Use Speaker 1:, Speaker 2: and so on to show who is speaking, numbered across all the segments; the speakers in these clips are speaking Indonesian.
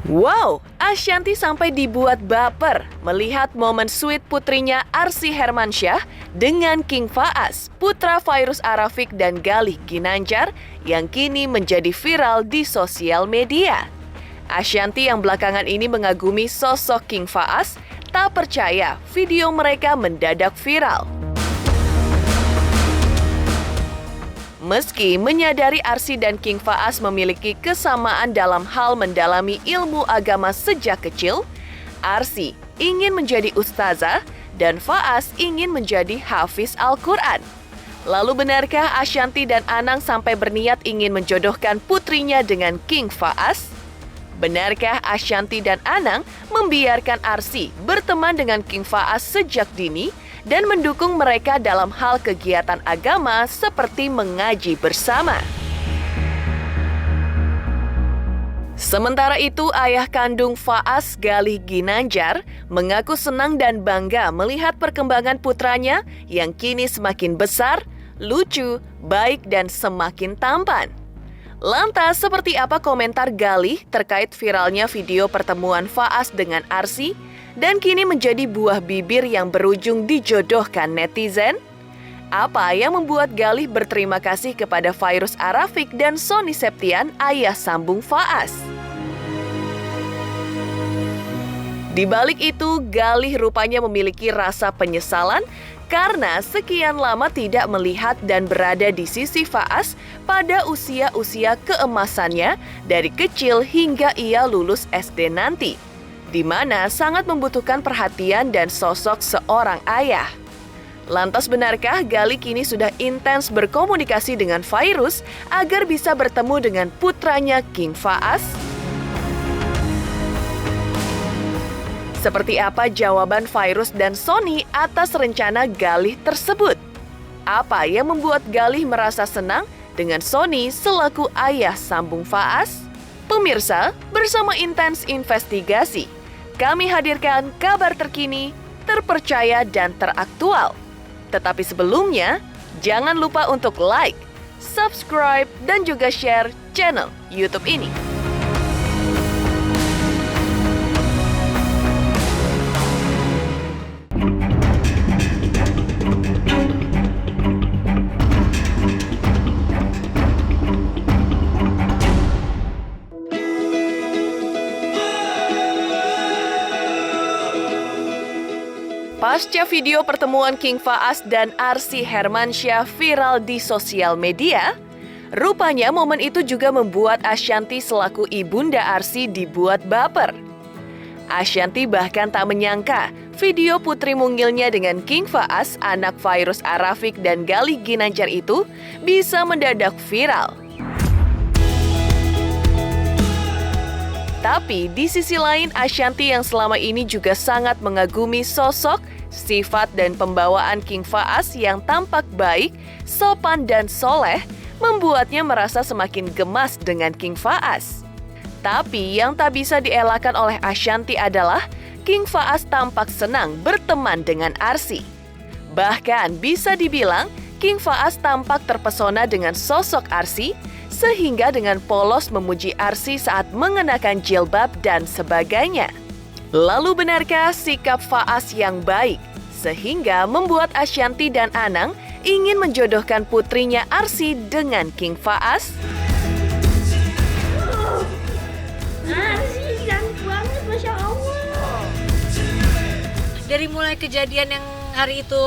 Speaker 1: Wow, Ashanty sampai dibuat baper melihat momen sweet putrinya Arsy Hermansyah dengan King Faas, putra Fairuz Arafik dan Galih Ginanjar yang kini menjadi viral di sosial media. Ashanty yang belakangan ini mengagumi sosok King Faas, tak percaya video mereka mendadak viral. Meski menyadari Arsy dan King Faas memiliki kesamaan dalam hal mendalami ilmu agama sejak kecil, Arsy ingin menjadi ustazah dan Faas ingin menjadi hafiz Al-Quran. Lalu benarkah Ashanty dan Anang sampai berniat ingin menjodohkan putrinya dengan King Faas? Benarkah Ashanty dan Anang membiarkan Arsy berteman dengan King Faas sejak dini dan mendukung mereka dalam hal kegiatan agama seperti mengaji bersama? Sementara itu, ayah kandung Faas, Galih Ginanjar, mengaku senang dan bangga melihat perkembangan putranya yang kini semakin besar, lucu, baik, dan semakin tampan. Lantas, seperti apa komentar Galih terkait viralnya video pertemuan Faas dengan Arsy dan kini menjadi buah bibir yang berujung dijodohkan netizen? Apa yang membuat Galih berterima kasih kepada Fairuz Arafik dan Sony Septian, ayah sambung Faas? Di balik itu, Galih rupanya memiliki rasa penyesalan karena sekian lama tidak melihat dan berada di sisi Faas pada usia-usia keemasannya dari kecil hingga ia lulus SD nanti, di mana sangat membutuhkan perhatian dan sosok seorang ayah. Lantas benarkah Galih kini sudah intens berkomunikasi dengan Fairuz agar bisa bertemu dengan putranya King Faas? Seperti apa jawaban Fairuz dan Sony atas rencana Galih tersebut? Apa yang membuat Galih merasa senang dengan Sony selaku ayah sambung Faas? Pemirsa, bersama Intens Investigasi, kami hadirkan kabar terkini, terpercaya, dan teraktual. Tetapi sebelumnya, jangan lupa untuk like, subscribe, dan juga share channel YouTube ini. Pasca video pertemuan King Faas dan Arsy Hermansyah viral di sosial media, rupanya momen itu juga membuat Ashanty selaku ibunda Arsy dibuat baper. Ashanty bahkan tak menyangka video putri mungilnya dengan King Faas, anak Fairuz Arafik dan Galih Ginanjar itu bisa mendadak viral. Tapi di sisi lain, Ashanty yang selama ini juga sangat mengagumi sosok, sifat, dan pembawaan King Faas yang tampak baik, sopan, dan soleh, membuatnya merasa semakin gemas dengan King Faas. Tapi yang tak bisa dielakkan oleh Ashanty adalah King Faas tampak senang berteman dengan Arsy. Bahkan bisa dibilang King Faas tampak terpesona dengan sosok Arsy, sehingga dengan polos memuji Arsy saat mengenakan jilbab dan sebagainya. Lalu benarkah sikap Faas yang baik sehingga membuat Ashanty dan Anang ingin menjodohkan putrinya Arsy dengan King Faas?
Speaker 2: Arsy ganteng banget, Masya Allah. Dari mulai kejadian yang hari itu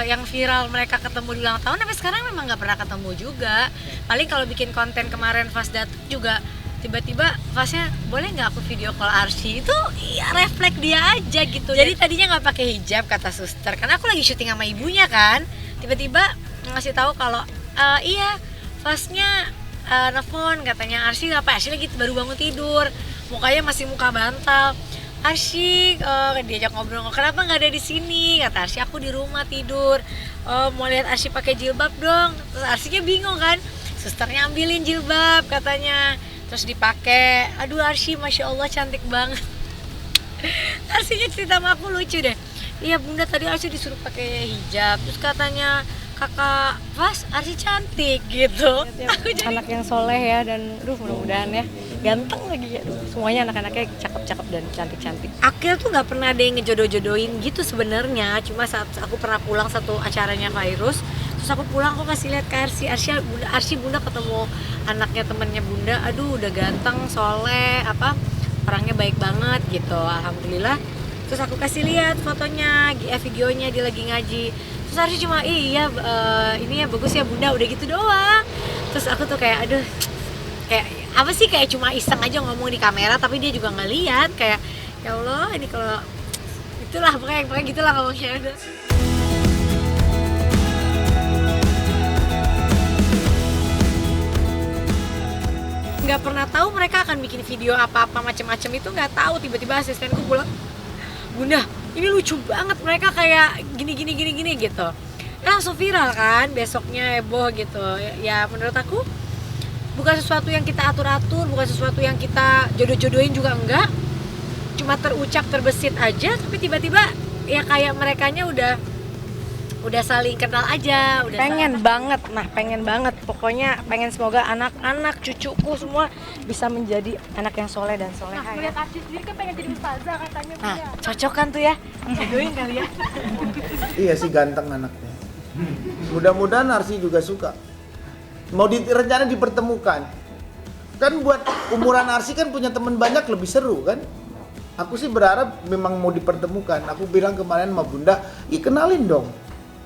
Speaker 2: yang viral mereka ketemu di ulang tahun sampai sekarang memang nggak pernah ketemu juga. Paling kalau bikin konten kemarin Fas datang juga tiba-tiba Fasnya boleh nggak aku video call Arsy, itu ya refleks dia aja gitu. Jadi tadinya nggak pakai hijab kata suster karena aku lagi syuting sama ibunya kan, tiba-tiba ngasih tahu kalau iya Fasnya nelfon katanya Arsy apa, Arsy lagi baru bangun tidur, mukanya masih muka bantal. Arsy diajak ngobrol, kenapa nggak ada di sini? Kata Arsy, aku di rumah tidur. Mau lihat Arsy pakai jilbab dong. Terus Arsy-nya bingung kan, susternya ambilin jilbab katanya, terus dipakai. Aduh Arsy, Masya Allah cantik banget. Arsy-nya cerita sama aku lucu deh. Iya bunda, tadi Arsy disuruh pakai hijab, terus katanya kakak Fas Arsy cantik gitu. Aku jadi
Speaker 3: Anak yang soleh ya, dan mudah-mudahan ya ganteng lagi ya. Semuanya anak-anaknya cakep-cakep dan cantik-cantik.
Speaker 2: Akhirnya tuh nggak pernah ada yang ngejodoh-jodohin gitu sebenarnya. Cuma saat aku pernah pulang satu acaranya Virus, terus aku pulang aku kasih lihat ke Arsy, bunda ketemu anaknya temennya bunda, aduh udah ganteng, soleh, orangnya baik banget gitu, alhamdulillah. Terus aku kasih lihat fotonya, videonya dia lagi ngaji. Terus Arsy cuma iya ini ya bagus ya bunda, udah gitu doang. Terus aku tuh kayak aduh, kayak apa sih, kayak cuma iseng aja ngomong di kamera, tapi dia juga nggak lihat, kayak ya Allah ini kalau itulah pokoknya gitulah ngomongnya. Udah. Nggak pernah tahu mereka akan bikin video apa-apa macam-macam itu, nggak tahu. Tiba-tiba asistenku pulang, bunda ini lucu banget, mereka kayak gini gitu. Langsung viral kan, besoknya heboh gitu. Ya menurut aku bukan sesuatu yang kita atur-atur, bukan sesuatu yang kita jodoh-jodohin juga enggak, cuma terucap terbesit aja, tapi tiba-tiba ya kayak merekanya udah saling kenal aja, udah
Speaker 3: Pengen banget, pokoknya pengen semoga anak-anak cucuku semua bisa menjadi anak yang soleh dan soleha ya.
Speaker 4: Melihat Arsy sendiri kan pengen jadi ustazah katanya.
Speaker 3: Nah, cocok kan tuh ya?
Speaker 2: jodohin kali ya.
Speaker 5: Iya sih, ganteng anaknya. Mudah-mudahan Arsy juga suka. Mau rencana dipertemukan. Kan buat umuran Arsy kan punya teman banyak, lebih seru kan? Aku sih berharap memang mau dipertemukan. Aku bilang kemarin sama bunda, kenalin dong.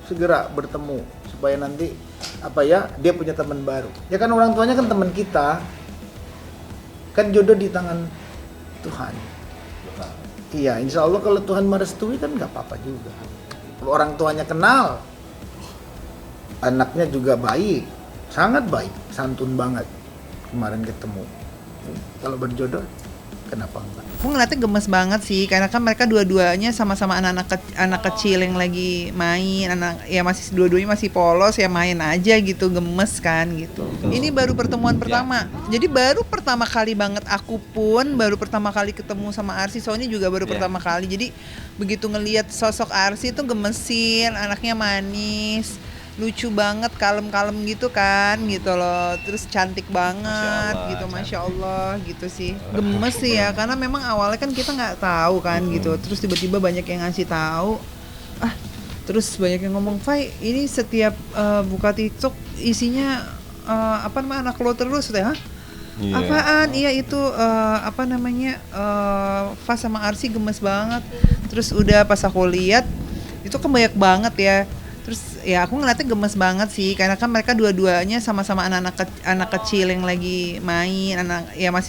Speaker 5: Segera bertemu supaya nanti dia punya teman baru. Ya kan orang tuanya kan teman kita. Kan jodoh di tangan Tuhan. Iya, insya Allah kalau Tuhan merestui kan nggak apa-apa juga. Orang tuanya kenal, anaknya juga baik, sangat baik, santun banget. Kemarin ketemu. Kalau berjodoh, kenapa enggak?
Speaker 6: Aku ngeliatnya gemes banget sih, karena kan mereka dua-duanya sama-sama anak kecil yang lagi main, dua-duanya masih polos ya, main aja gitu, gemes kan gitu. Ini baru pertemuan pertama, jadi baru pertama kali banget aku pun baru pertama kali ketemu sama Arsy, soalnya juga baru pertama kali, jadi begitu ngelihat sosok Arsy itu gemesin, anaknya manis, lucu banget, kalem-kalem gitu kan, gitu loh. Terus cantik banget, Masya Allah gitu sih. Gemes sih ya, karena memang awalnya kan kita nggak tahu kan gitu. Terus tiba-tiba banyak yang ngasih tahu. Terus banyak yang ngomong, Fai, ini setiap buka TikTok isinya anak lo terus ya? Apaan? Iya itu Fas sama Arsy gemes banget. Terus udah pas aku lihat itu kan banyak banget ya. Terus ya aku ngeliatnya gemes banget sih, karena kan mereka dua-duanya sama-sama anak kecil yang lagi main,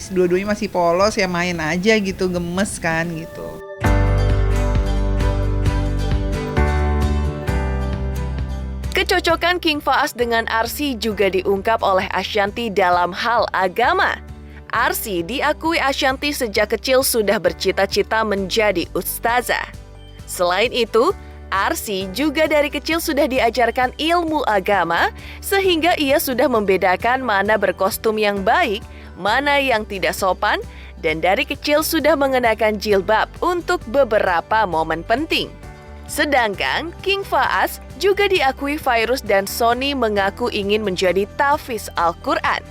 Speaker 6: dua-duanya masih polos ya, main aja gitu, gemes kan gitu.
Speaker 1: Kecocokan King Faas dengan Arsy juga diungkap oleh Ashanty dalam hal agama. Arsy diakui Ashanty sejak kecil sudah bercita-cita menjadi ustazah. Selain itu, Arsy juga dari kecil sudah diajarkan ilmu agama, sehingga ia sudah membedakan mana berkostum yang baik, mana yang tidak sopan, dan dari kecil sudah mengenakan jilbab untuk beberapa momen penting. Sedangkan King Faas juga diakui Virus dan Sony mengaku ingin menjadi tahfiz Al-Quran.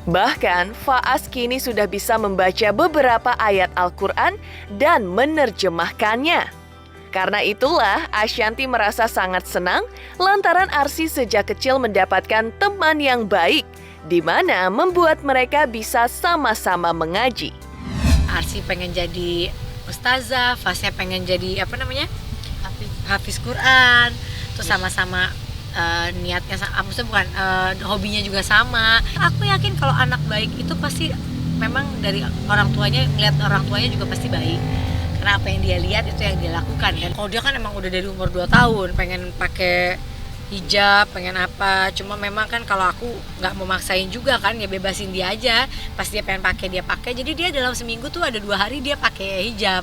Speaker 1: Bahkan, Faas kini sudah bisa membaca beberapa ayat Al-Quran dan menerjemahkannya. Karena itulah, Ashanty merasa sangat senang lantaran Arsy sejak kecil mendapatkan teman yang baik, di mana membuat mereka bisa sama-sama mengaji.
Speaker 2: Arsy pengen jadi ustazah, Fasnya pengen jadi hafiz Quran, terus sama-sama niatnya, maksudnya bukan hobinya juga sama. Aku yakin kalau anak baik itu pasti memang dari orang tuanya, ngeliat orang tuanya juga pasti baik. Karena apa yang dia lihat itu yang dia lakukan kan. Kalau dia kan emang udah dari umur 2 tahun pengen pakai hijab, pengen apa. Cuma memang kan kalau aku nggak mau maksain juga kan, ya bebasin dia aja. Pas dia pengen pakai dia pakai. Jadi dia dalam seminggu tuh ada 2 hari dia pakai hijab.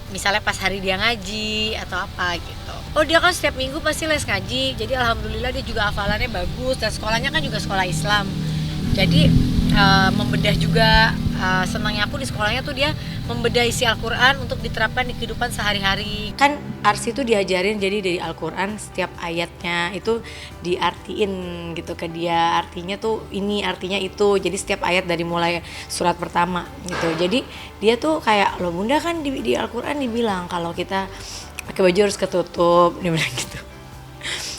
Speaker 2: Misalnya pas hari dia ngaji atau apa gitu. Oh dia kan setiap minggu pasti les ngaji. Jadi alhamdulillah dia juga hafalannya bagus dan sekolahnya kan juga sekolah Islam. Jadi membedah juga, senangnya aku di sekolahnya tuh dia membedah isi Al-Quran untuk diterapkan di kehidupan sehari-hari. Kan Arsi tuh diajarin jadi dari Al-Quran setiap ayatnya itu diartiin gitu ke dia, artinya tuh ini, artinya itu. Jadi setiap ayat dari mulai surat pertama gitu. Jadi dia tuh kayak, loh bunda kan di Al-Quran dibilang kalau kita pakai baju harus ketutup, dia bilang gitu.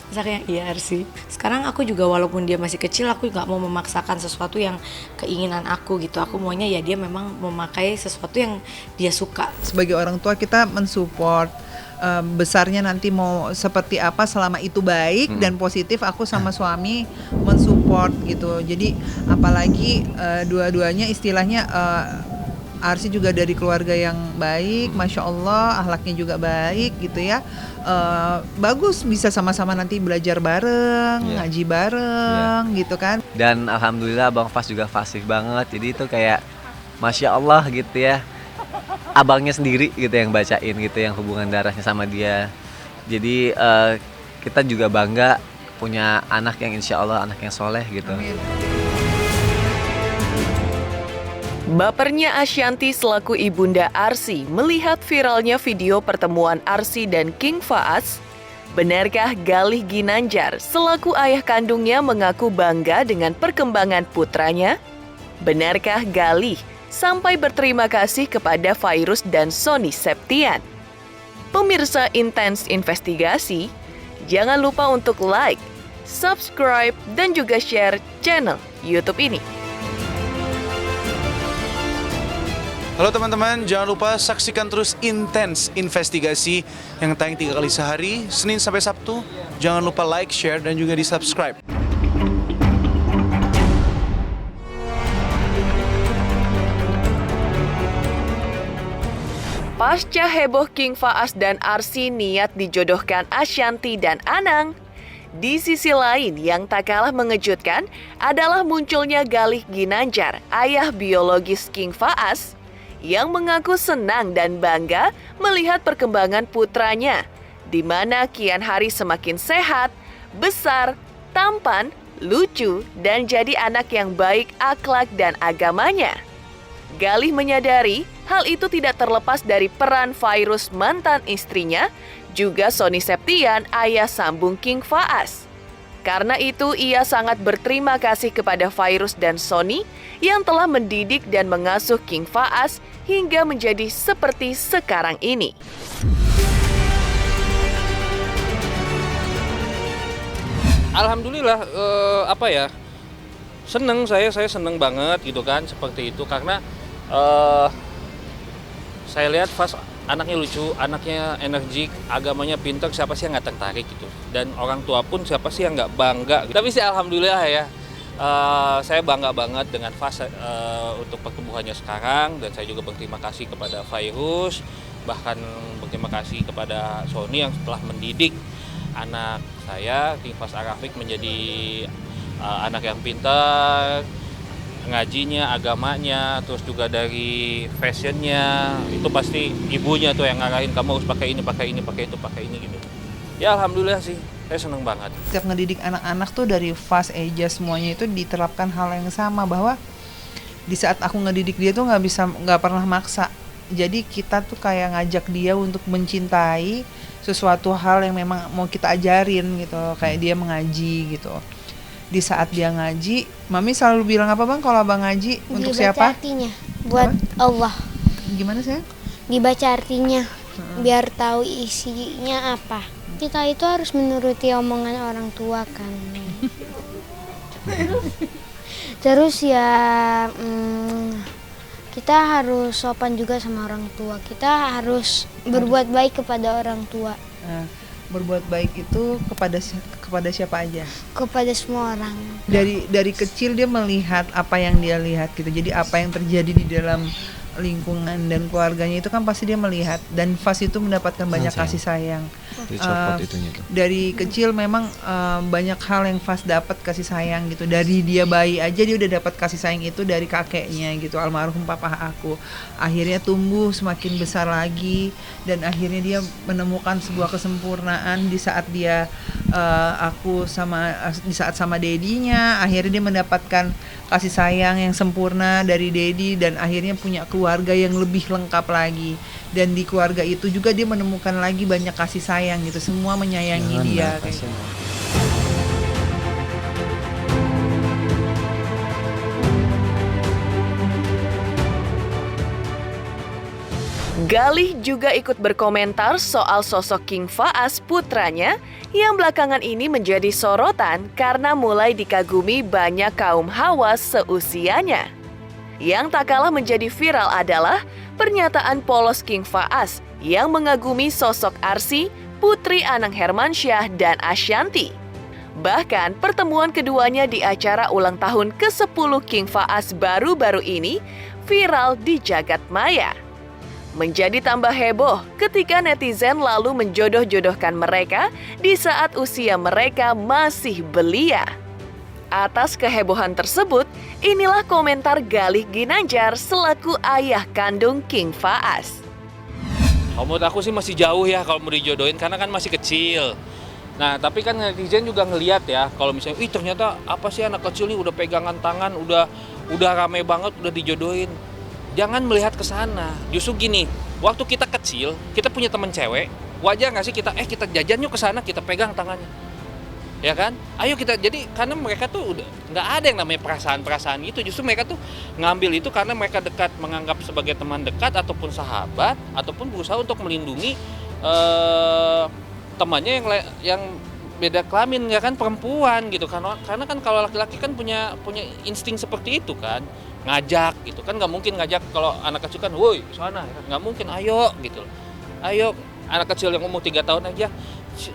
Speaker 2: Terus kayak iya Arsi. Sekarang aku juga walaupun dia masih kecil, aku nggak mau memaksakan sesuatu yang keinginan aku gitu. Aku maunya ya dia memang memakai sesuatu yang dia suka.
Speaker 6: Sebagai orang tua kita mensupport, besarnya nanti mau seperti apa selama itu baik dan positif, aku sama suami mensupport gitu. Jadi apalagi dua-duanya istilahnya Arsi juga dari keluarga yang baik, Masya Allah, akhlaknya juga baik gitu ya. Bagus bisa sama-sama nanti belajar bareng, ngaji bareng gitu kan.
Speaker 7: Dan alhamdulillah Bang Fas juga fasih banget, jadi itu kayak Masya Allah gitu ya. Abangnya sendiri gitu yang bacain gitu, yang hubungan darahnya sama dia. Jadi kita juga bangga punya anak yang insya Allah anak yang soleh gitu.
Speaker 6: Amin.
Speaker 1: Bapernya Ashanti selaku ibunda Arsi melihat viralnya video pertemuan Arsi dan King Faas. Benarkah Galih Ginanjar selaku ayah kandungnya mengaku bangga dengan perkembangan putranya? Benarkah Galih sampai berterima kasih kepada Fairuz dan Sony Septian? Pemirsa Intens Investigasi, jangan lupa untuk like, subscribe, dan juga share channel YouTube ini.
Speaker 8: Halo teman-teman, jangan lupa saksikan terus Intens Investigasi yang tayang 3 kali sehari, Senin sampai Sabtu. Jangan lupa like, share, dan juga di-subscribe.
Speaker 1: Pasca heboh King Faas dan Arsi niat dijodohkan Ashanti dan Anang, di sisi lain yang tak kalah mengejutkan adalah munculnya Galih Ginanjar, ayah biologis King Faas, yang mengaku senang dan bangga melihat perkembangan putranya, di mana kian hari semakin sehat, besar, tampan, lucu, dan jadi anak yang baik akhlak dan agamanya. Galih menyadari hal itu tidak terlepas dari peran Fairuz mantan istrinya, juga Sony Septian ayah sambung King Faas. Karena itu ia sangat berterima kasih kepada Fairuz dan Sony yang telah mendidik dan mengasuh King Faas hingga menjadi seperti sekarang ini.
Speaker 9: Alhamdulillah saya seneng banget gitu kan seperti itu, karena saya lihat Fas anaknya lucu, anaknya energik, agamanya pintar, siapa sih yang nggak tertarik gitu. Dan orang tua pun siapa sih yang nggak bangga. Tapi sih alhamdulillah ya, saya bangga banget dengan Fas untuk pertumbuhannya sekarang. Dan saya juga berterima kasih kepada Fairuz, bahkan berterima kasih kepada Sony yang telah mendidik anak saya, King Fas Arafik, menjadi anak yang pintar, ngajinya, agamanya, terus juga dari fashionnya, itu pasti ibunya tuh yang ngarahin, kamu harus pakai ini, pakai ini, pakai itu, pakai ini gitu. Ya alhamdulillah sih, saya seneng banget.
Speaker 6: Setiap ngedidik anak-anak tuh dari Fas, Eja, semuanya itu diterapkan hal yang sama, bahwa di saat aku ngedidik dia tuh nggak pernah maksa. Jadi kita tuh kayak ngajak dia untuk mencintai sesuatu hal yang memang mau kita ajarin gitu, kayak dia mengaji gitu. Di saat dia ngaji, Mami selalu bilang apa Bang kalau Abang ngaji? Untuk siapa?
Speaker 10: Artinya buat Allah.
Speaker 6: Gimana sih?
Speaker 10: Dibaca artinya biar tahu isinya apa. Kita itu harus menuruti omongan orang tua kan. Terus ya kita harus sopan juga sama orang tua. Kita harus berbuat baik kepada orang tua.
Speaker 6: Berbuat baik itu kepada siapa aja?
Speaker 10: Kepada semua orang.
Speaker 6: Dari kecil dia melihat apa yang dia lihat gitu. Jadi apa yang terjadi di dalam lingkungan dan keluarganya itu kan pasti dia melihat. Dan Fas itu mendapatkan banyak kasih sayang.
Speaker 11: Dicopot itunya tuh.
Speaker 6: Dari kecil memang banyak hal yang Fas dapat kasih sayang gitu. Dari dia bayi aja dia udah dapat kasih sayang itu dari kakeknya gitu, almarhum papa aku. Akhirnya tumbuh semakin besar lagi dan akhirnya dia menemukan sebuah kesempurnaan di saat dia di saat sama dedinya. Akhirnya dia mendapatkan kasih sayang yang sempurna dari dedi dan akhirnya punya keluarga yang lebih lengkap lagi. Dan di keluarga itu juga dia menemukan lagi banyak kasih sayang gitu, semua menyayangi dia kayak gitu.
Speaker 1: Galih juga ikut berkomentar soal sosok King Faas putranya yang belakangan ini menjadi sorotan karena mulai dikagumi banyak kaum hawa seusianya. Yang tak kalah menjadi viral adalah pernyataan polos King Faas yang mengagumi sosok Arsy, putri Anang Hermansyah dan Ashanty. Bahkan pertemuan keduanya di acara ulang tahun ke-10 King Faas baru-baru ini viral di jagat maya. Menjadi tambah heboh ketika netizen lalu menjodoh-jodohkan mereka di saat usia mereka masih belia. Atas kehebohan tersebut, inilah komentar Galih Ginanjar selaku ayah kandung King Faas.
Speaker 9: Kalau menurut aku sih masih jauh ya kalau mau dijodohin karena kan masih kecil. Nah, tapi kan netizen juga ngelihat ya, kalau misalnya, ternyata apa sih anak kecil nih udah pegangan tangan, udah rame banget, udah dijodohin. Jangan melihat ke sana. Justru gini, waktu kita kecil, kita punya teman cewek, wajar nggak sih kita jajan yuk ke sana, kita pegang tangannya. Ya kan? Ayo kita, jadi karena mereka tuh udah nggak ada yang namanya perasaan-perasaan gitu. Justru mereka tuh ngambil itu karena mereka dekat, menganggap sebagai teman dekat ataupun sahabat, ataupun berusaha untuk melindungi temannya yang beda kelamin, ya kan, perempuan gitu. Karena kan kalau laki-laki kan punya insting seperti itu kan, ngajak gitu kan, nggak mungkin ngajak kalau anak kecil kan, woi sana, nggak mungkin, ayo gitu, ayo anak kecil yang umur 3 tahun aja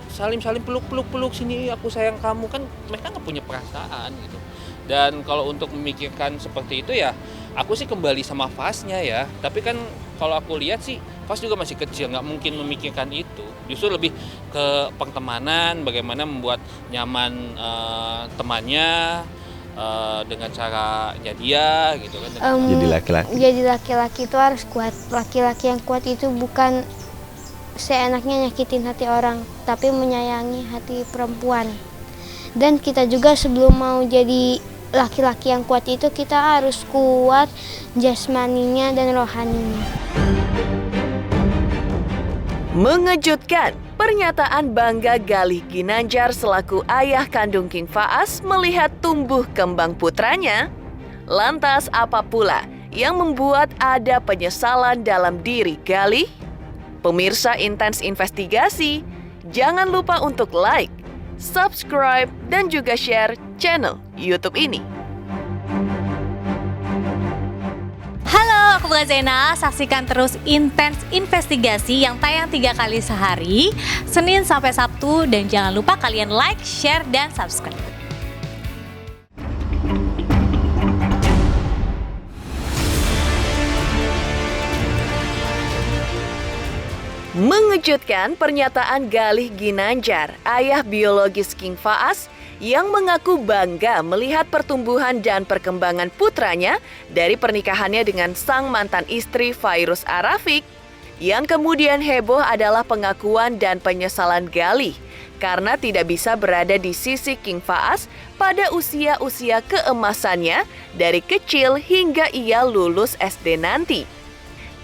Speaker 9: salim peluk sini, aku sayang kamu, kan mereka nggak punya perasaan gitu. Dan kalau untuk memikirkan seperti itu ya, aku sih kembali sama Fasnya ya. Tapi kan kalau aku lihat sih Fas juga masih kecil, nggak mungkin memikirkan itu. Justru lebih ke pertemanan, bagaimana membuat nyaman temannya dengan caranya dia gitu kan.
Speaker 11: Jadi laki-laki.
Speaker 10: Jadi laki-laki itu harus kuat. Laki-laki yang kuat itu bukan seenaknya nyakitin hati orang, tapi menyayangi hati perempuan. Dan kita juga sebelum mau jadi laki-laki yang kuat itu, kita harus kuat jasmaninya dan rohaninya.
Speaker 1: Mengejutkan, pernyataan bangga Galih Ginanjar selaku ayah kandung King Faas melihat tumbuh kembang putranya. Lantas apa pula yang membuat ada penyesalan dalam diri Galih? Pemirsa Intens Investigasi, jangan lupa untuk like, subscribe, dan juga share channel YouTube ini.
Speaker 2: Halo, aku Bunga Zena. Saksikan terus Intens Investigasi yang tayang 3 kali sehari, Senin sampai Sabtu, dan jangan lupa kalian like, share, dan subscribe.
Speaker 1: Mengejutkan pernyataan Galih Ginanjar, ayah biologis King Faas, yang mengaku bangga melihat pertumbuhan dan perkembangan putranya dari pernikahannya dengan sang mantan istri Fairuz Arafik. Yang kemudian heboh adalah pengakuan dan penyesalan Galih karena tidak bisa berada di sisi King Faas pada usia-usia keemasannya dari kecil hingga ia lulus SD nanti.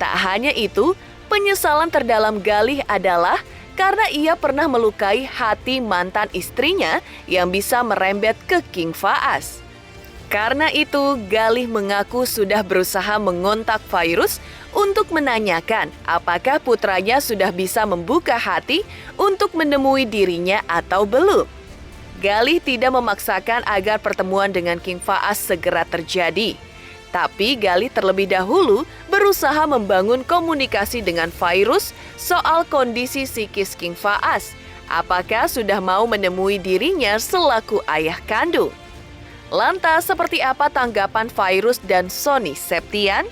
Speaker 1: Tak hanya itu, penyesalan terdalam Galih adalah karena ia pernah melukai hati mantan istrinya yang bisa merembet ke King Faas. Karena itu, Galih mengaku sudah berusaha mengontak Fairuz untuk menanyakan apakah putranya sudah bisa membuka hati untuk menemui dirinya atau belum. Galih tidak memaksakan agar pertemuan dengan King Faas segera terjadi. Tapi Galih terlebih dahulu berusaha membangun komunikasi dengan Fairuz soal kondisi psikis King Faas. Apakah sudah mau menemui dirinya selaku ayah kandung? Lantas seperti apa tanggapan Fairuz dan Sony Septian?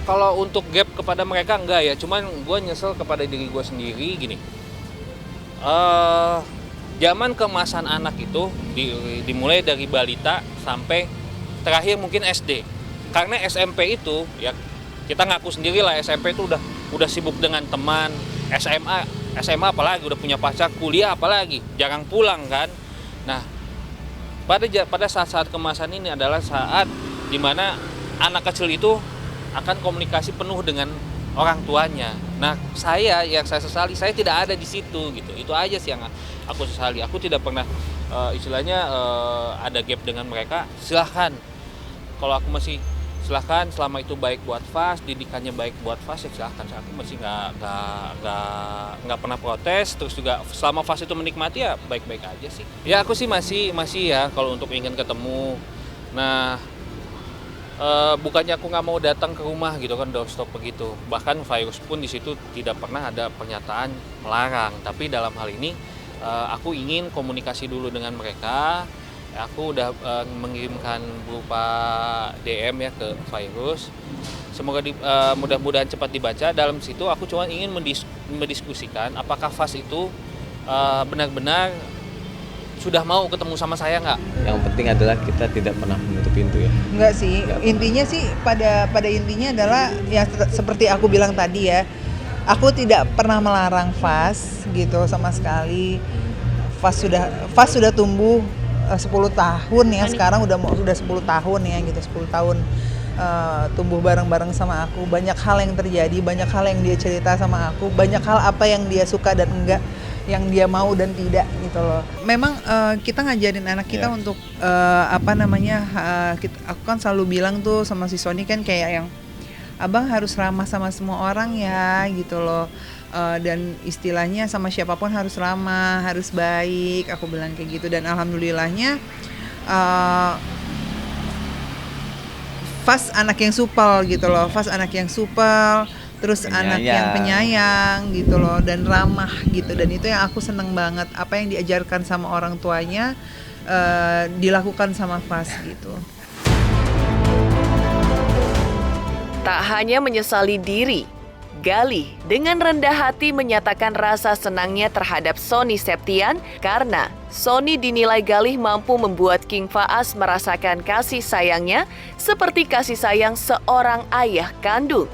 Speaker 9: Kalau untuk gap kepada mereka enggak ya, cuman gue nyesel kepada diri gue sendiri gini. Zaman kemasan anak itu dimulai dari balita sampai terakhir mungkin SD. Karena SMP itu ya kita ngaku sendiri lah, SMP itu udah sibuk dengan teman, SMA apalagi udah punya pacar, kuliah apalagi jarang pulang kan. Nah, pada saat-saat kemasan ini adalah saat dimana anak kecil itu akan komunikasi penuh dengan orang tuanya. Nah, saya sesali, saya tidak ada di situ gitu. Itu aja sih yang aku sesali. Aku tidak pernah ada gap dengan mereka. Silahkan. Kalau aku masih silahkan, selama itu baik buat FAS, didikannya baik buat FAS ya silahkan. Aku masih nggak pernah protes. Terus juga selama FAS itu menikmati ya baik-baik aja sih. Ya aku sih masih ya kalau untuk ingin ketemu. Nah, bukannya aku nggak mau datang ke rumah gitu kan, doorstop begitu. Bahkan virus pun di situ tidak pernah ada pernyataan melarang. Tapi dalam hal ini aku ingin komunikasi dulu dengan mereka. Aku udah mengirimkan berupa DM ya ke virus. Semoga mudah-mudahan cepat dibaca. Dalam situ aku cuma ingin mendiskusikan apakah FAS itu benar-benar sudah mau ketemu sama saya nggak?
Speaker 11: Yang penting adalah kita tidak pernah menutup pintu ya.
Speaker 6: Enggak sih, intinya sih pada intinya adalah ya seperti aku bilang tadi ya, aku tidak pernah melarang FAS gitu sama sekali. FAS sudah tumbuh 10 tahun ya, sekarang udah 10 tahun ya gitu, 10 tahun tumbuh bareng-bareng sama aku. Banyak hal yang terjadi, banyak hal yang dia cerita sama aku, banyak hal apa yang dia suka dan enggak, yang dia mau dan tidak gitu loh. Memang kita ngajarin anak kita untuk aku kan selalu bilang tuh sama si Sony kan kayak yang abang harus ramah sama semua orang ya gitu loh. Dan istilahnya sama siapapun harus ramah, harus baik, aku bilang kayak gitu. Dan alhamdulillahnya FAS anak yang supel gitu loh, FAS anak yang supel, terus anak yang penyayang gitu loh, dan ramah gitu. Dan itu yang aku seneng banget, apa yang diajarkan sama orang tuanya dilakukan sama FAS gitu.
Speaker 1: Tak hanya menyesali diri, Galih dengan rendah hati menyatakan rasa senangnya terhadap Sony Septian karena Sony dinilai Galih mampu membuat King Faas merasakan kasih sayangnya seperti kasih sayang seorang ayah kandung.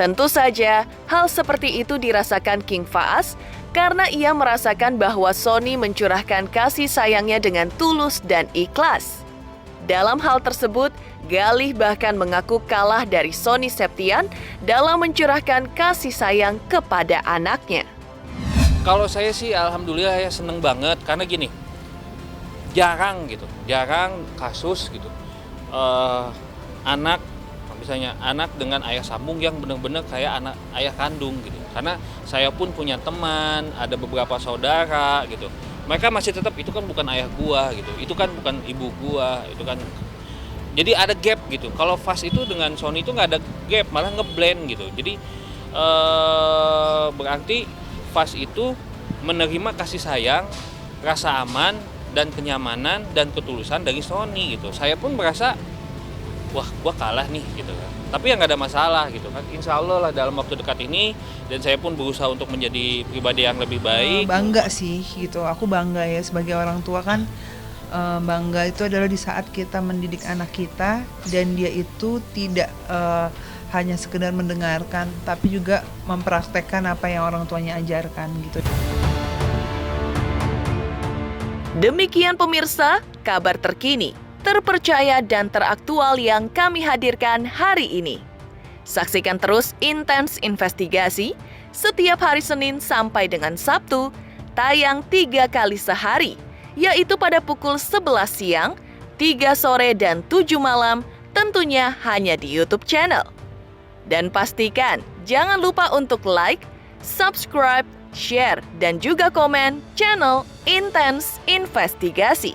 Speaker 1: Tentu saja hal seperti itu dirasakan King Faas karena ia merasakan bahwa Sony mencurahkan kasih sayangnya dengan tulus dan ikhlas. Dalam hal tersebut, Galih bahkan mengaku kalah dari Sony Septian dalam mencurahkan kasih sayang kepada anaknya.
Speaker 9: Kalau saya sih alhamdulillah ya seneng banget karena gini, jarang kasus gitu anak dengan ayah sambung yang benar-benar kayak anak ayah kandung gitu. Karena saya pun punya teman, ada beberapa saudara gitu. Mereka masih tetap itu kan bukan ayah gua gitu, itu kan bukan ibu gua, itu kan. Jadi ada gap gitu. Kalau FAS itu dengan Sony itu nggak ada gap, malah ngeblend gitu. Jadi berarti FAS itu menerima kasih sayang, rasa aman dan kenyamanan dan ketulusan dari Sony gitu. Saya pun merasa wah gua kalah nih gitu kan. Tapi ya nggak ada masalah gitu kan. Insya Allah lah dalam waktu dekat ini, dan saya pun berusaha untuk menjadi pribadi yang lebih baik.
Speaker 6: Bangga sih gitu. Aku bangga ya sebagai orang tua kan. Bangga itu adalah di saat kita mendidik anak kita dan dia itu tidak hanya sekedar mendengarkan tapi juga mempraktekkan apa yang orang tuanya ajarkan gitu.
Speaker 1: Demikian pemirsa, kabar terkini, terpercaya dan teraktual yang kami hadirkan hari ini. Saksikan terus Intens Investigasi setiap hari Senin sampai dengan Sabtu, tayang 3 kali sehari, yaitu pada pukul 11 siang, 3 sore, dan 7 malam, tentunya hanya di YouTube channel. Dan pastikan jangan lupa untuk like, subscribe, share, dan juga komen channel Intens Investigasi.